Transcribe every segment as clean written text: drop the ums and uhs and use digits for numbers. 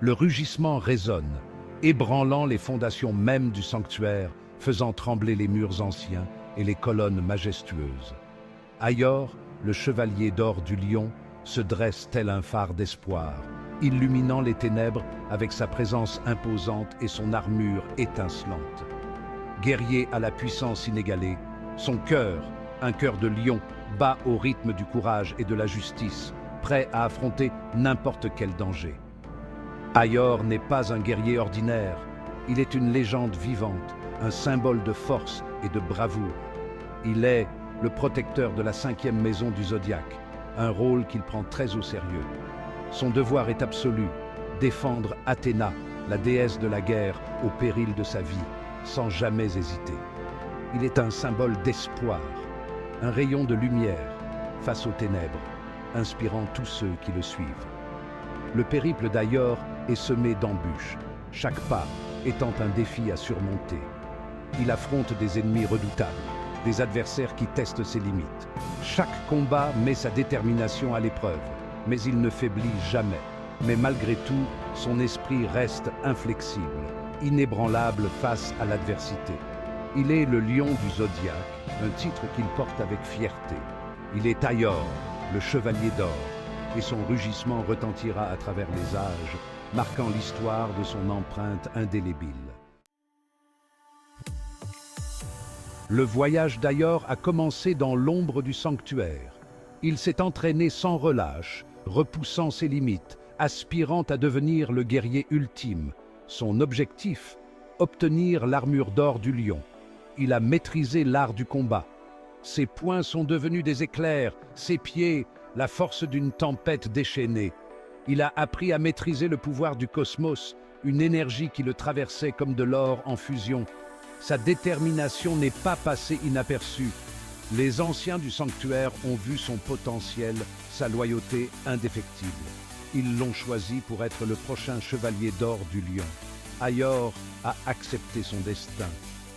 Le rugissement résonne, ébranlant les fondations mêmes du sanctuaire, faisant trembler les murs anciens et les colonnes majestueuses. Aior, le chevalier d'or du lion, se dresse tel un phare d'espoir, illuminant les ténèbres avec sa présence imposante et son armure étincelante. Guerrier à la puissance inégalée, son cœur, un cœur de lion, bat au rythme du courage et de la justice, prêt à affronter n'importe quel danger. Aior n'est pas un guerrier ordinaire, il est une légende vivante, un symbole de force et de bravoure. Il est le protecteur de la 5e maison du Zodiaque, un rôle qu'il prend très au sérieux. Son devoir est absolu, défendre Athéna, la déesse de la guerre, au péril de sa vie, sans jamais hésiter. Il est un symbole d'espoir, un rayon de lumière face aux ténèbres, inspirant tous ceux qui le suivent. Le périple d'Aior est semé d'embûches, chaque pas étant un défi à surmonter. Il affronte des ennemis redoutables, des adversaires qui testent ses limites. Chaque combat met sa détermination à l'épreuve, mais il ne faiblit jamais. Mais malgré tout, son esprit reste inflexible, inébranlable face à l'adversité. Il est le lion du Zodiaque, un titre qu'il porte avec fierté. Il est Aior, le chevalier d'or, et son rugissement retentira à travers les âges, marquant l'histoire de son empreinte indélébile. Le voyage d'Aior a commencé dans l'ombre du sanctuaire. Il s'est entraîné sans relâche, repoussant ses limites, aspirant à devenir le guerrier ultime. Son objectif, obtenir l'armure d'or du lion. Il a maîtrisé l'art du combat. Ses poings sont devenus des éclairs, ses pieds, la force d'une tempête déchaînée. Il a appris à maîtriser le pouvoir du cosmos, une énergie qui le traversait comme de l'or en fusion. Sa détermination n'est pas passée inaperçue. Les anciens du sanctuaire ont vu son potentiel, sa loyauté indéfectible. Ils l'ont choisi pour être le prochain chevalier d'or du lion. Aior a accepté son destin.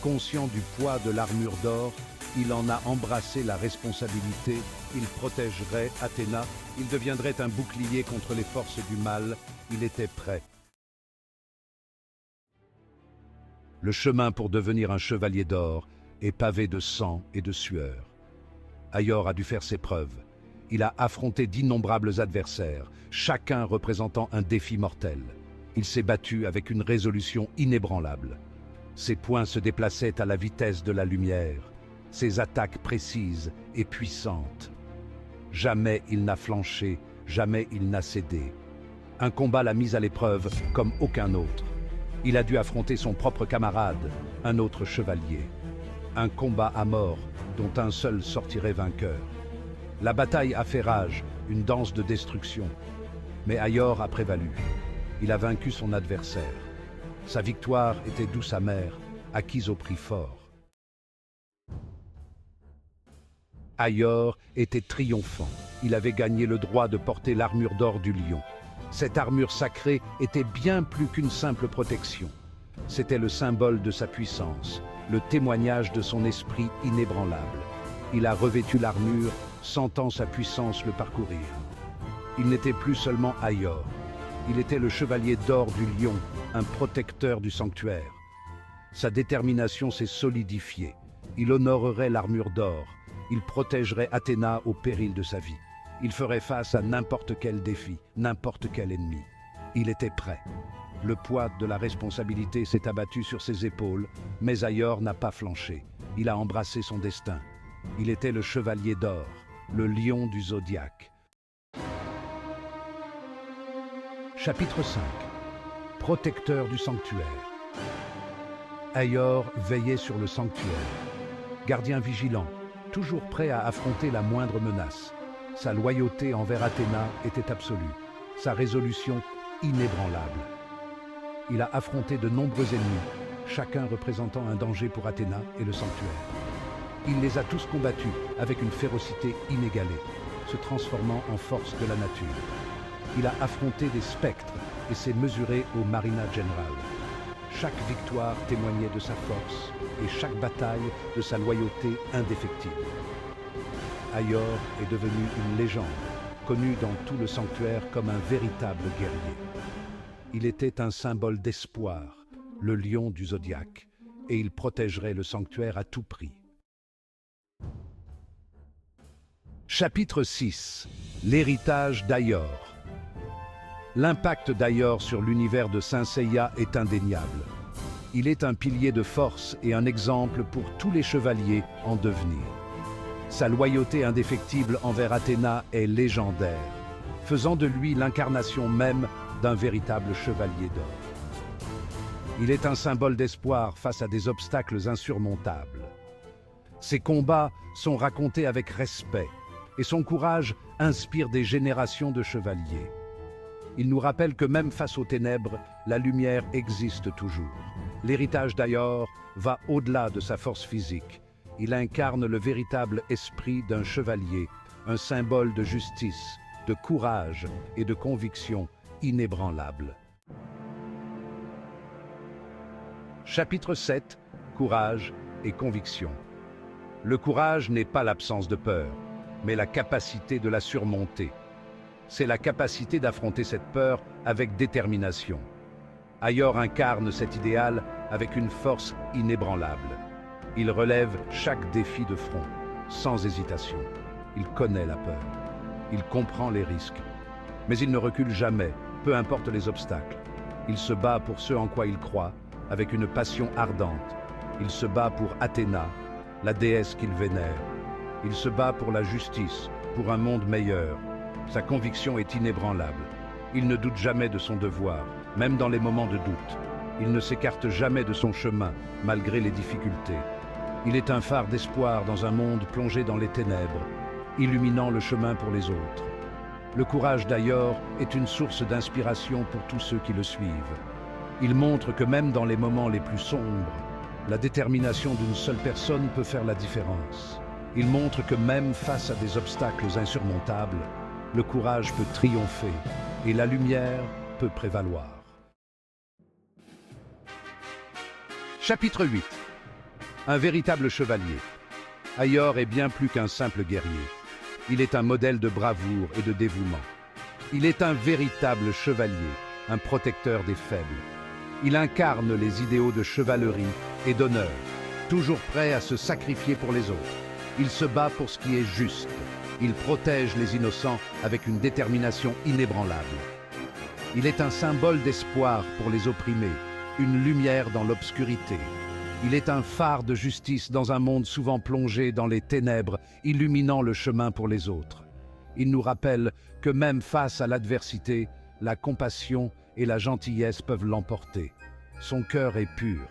Conscient du poids de l'armure d'or, il en a embrassé la responsabilité. Il protégerait Athéna, il deviendrait un bouclier contre les forces du mal. Il était prêt. Le chemin pour devenir un chevalier d'or est pavé de sang et de sueur. Aior a dû faire ses preuves. Il a affronté d'innombrables adversaires, chacun représentant un défi mortel. Il s'est battu avec une résolution inébranlable. Ses poings se déplaçaient à la vitesse de la lumière, ses attaques précises et puissantes. Jamais il n'a flanché, jamais il n'a cédé. Un combat l'a mis à l'épreuve comme aucun autre. Il a dû affronter son propre camarade, un autre chevalier. Un combat à mort dont un seul sortirait vainqueur. La bataille a fait rage, une danse de destruction. Mais Aior a prévalu. Il a vaincu son adversaire. Sa victoire était douce amère, acquise au prix fort. Aior était triomphant. Il avait gagné le droit de porter l'armure d'or du lion. Cette armure sacrée était bien plus qu'une simple protection. C'était le symbole de sa puissance, le témoignage de son esprit inébranlable. Il a revêtu l'armure, sentant sa puissance le parcourir. Il n'était plus seulement Aior. Il était le chevalier d'or du lion, un protecteur du sanctuaire. Sa détermination s'est solidifiée. Il honorerait l'armure d'or. Il protégerait Athéna au péril de sa vie. Il ferait face à n'importe quel défi, n'importe quel ennemi. Il était prêt. Le poids de la responsabilité s'est abattu sur ses épaules, mais Aior n'a pas flanché. Il a embrassé son destin. Il était le chevalier d'or, le lion du Zodiaque. Chapitre 5. Protecteur du sanctuaire. Aior veillait sur le sanctuaire. Gardien vigilant, toujours prêt à affronter la moindre menace. Sa loyauté envers Athéna était absolue, sa résolution inébranlable. Il a affronté de nombreux ennemis, chacun représentant un danger pour Athéna et le sanctuaire. Il les a tous combattus avec une férocité inégalée, se transformant en force de la nature. Il a affronté des spectres et s'est mesuré au Marina General. Chaque victoire témoignait de sa force et chaque bataille de sa loyauté indéfectible. Aior est devenu une légende, connu dans tout le sanctuaire comme un véritable guerrier. Il était un symbole d'espoir, le lion du zodiaque, et il protégerait le sanctuaire à tout prix. Chapitre 6. L'héritage d'Aior. L'impact d'Aior sur l'univers de Saint Seiya est indéniable. Il est un pilier de force et un exemple pour tous les chevaliers en devenir. Sa loyauté indéfectible envers Athéna est légendaire, faisant de lui l'incarnation même d'un véritable chevalier d'or. Il est un symbole d'espoir face à des obstacles insurmontables. Ses combats sont racontés avec respect, et son courage inspire des générations de chevaliers. Il nous rappelle que même face aux ténèbres, la lumière existe toujours. L'héritage d'Aior va au-delà de sa force physique. Il incarne le véritable esprit d'un chevalier, un symbole de justice, de courage et de conviction inébranlable. Chapitre 7. Courage et conviction. Le courage n'est pas l'absence de peur, mais la capacité de la surmonter. C'est la capacité d'affronter cette peur avec détermination. Aior incarne cet idéal avec une force inébranlable. Il relève chaque défi de front, sans hésitation. Il connaît la peur. Il comprend les risques. Mais il ne recule jamais, peu importe les obstacles. Il se bat pour ce en quoi il croit, avec une passion ardente. Il se bat pour Athéna, la déesse qu'il vénère. Il se bat pour la justice, pour un monde meilleur. Sa conviction est inébranlable. Il ne doute jamais de son devoir, même dans les moments de doute. Il ne s'écarte jamais de son chemin, malgré les difficultés. Il est un phare d'espoir dans un monde plongé dans les ténèbres, illuminant le chemin pour les autres. Le courage d'Aior est une source d'inspiration pour tous ceux qui le suivent. Il montre que même dans les moments les plus sombres, la détermination d'une seule personne peut faire la différence. Il montre que même face à des obstacles insurmontables, le courage peut triompher et la lumière peut prévaloir. Chapitre 8. Un véritable chevalier. Aior est bien plus qu'un simple guerrier. Il est un modèle de bravoure et de dévouement. Il est un véritable chevalier, un protecteur des faibles. Il incarne les idéaux de chevalerie et d'honneur, toujours prêt à se sacrifier pour les autres. Il se bat pour ce qui est juste. Il protège les innocents avec une détermination inébranlable. Il est un symbole d'espoir pour les opprimés, une lumière dans l'obscurité. Il est un phare de justice dans un monde souvent plongé dans les ténèbres, illuminant le chemin pour les autres. Il nous rappelle que même face à l'adversité, la compassion et la gentillesse peuvent l'emporter. Son cœur est pur.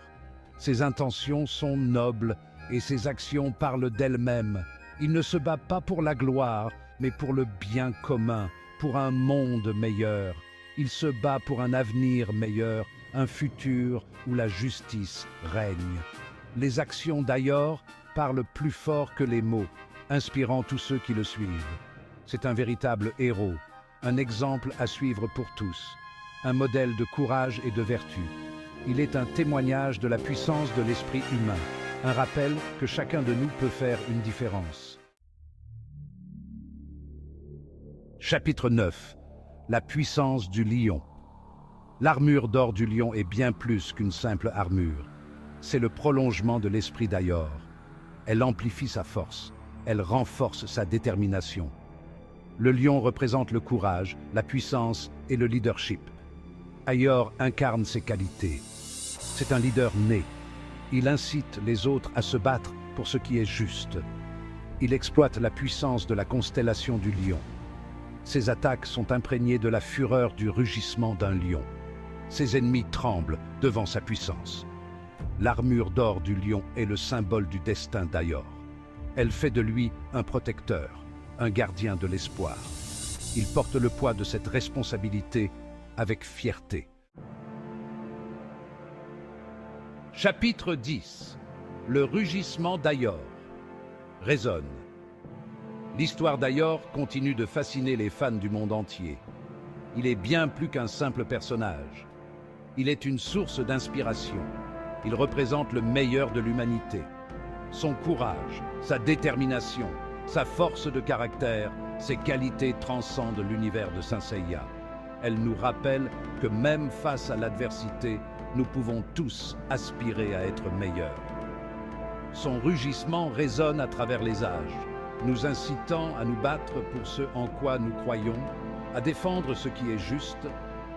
Ses intentions sont nobles et ses actions parlent d'elles-mêmes. Il ne se bat pas pour la gloire, mais pour le bien commun, pour un monde meilleur. Il se bat pour un avenir meilleur, un futur où la justice règne. Les actions d'Aior parlent plus fort que les mots, inspirant tous ceux qui le suivent. C'est un véritable héros, un exemple à suivre pour tous, un modèle de courage et de vertu. Il est un témoignage de la puissance de l'esprit humain, un rappel que chacun de nous peut faire une différence. Chapitre 9. La puissance du lion. L'armure d'or du lion est bien plus qu'une simple armure. C'est le prolongement de l'esprit d'Aior. Elle amplifie sa force, elle renforce sa détermination. Le lion représente le courage, la puissance et le leadership. Aior incarne ces qualités. C'est un leader né. Il incite les autres à se battre pour ce qui est juste. Il exploite la puissance de la constellation du lion. Ses attaques sont imprégnées de la fureur du rugissement d'un lion. Ses ennemis tremblent devant sa puissance. L'armure d'or du lion est le symbole du destin d'Aior. Elle fait de lui un protecteur, un gardien de l'espoir. Il porte le poids de cette responsabilité avec fierté. Chapitre 10. Le rugissement d'Aior. Résonne. L'histoire d'Aior continue de fasciner les fans du monde entier. Il est bien plus qu'un simple personnage. Il est une source d'inspiration. Il représente le meilleur de l'humanité. Son courage, sa détermination, sa force de caractère, ses qualités transcendent l'univers de Saint Seiya. Elle nous rappelle que même face à l'adversité, nous pouvons tous aspirer à être meilleurs. Son rugissement résonne à travers les âges, nous incitant à nous battre pour ce en quoi nous croyons, à défendre ce qui est juste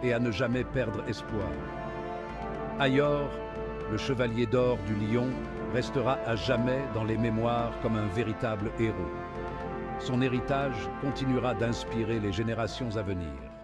et à ne jamais perdre espoir. Ayor, le chevalier d'or du lion, restera à jamais dans les mémoires comme un véritable héros. Son héritage continuera d'inspirer les générations à venir.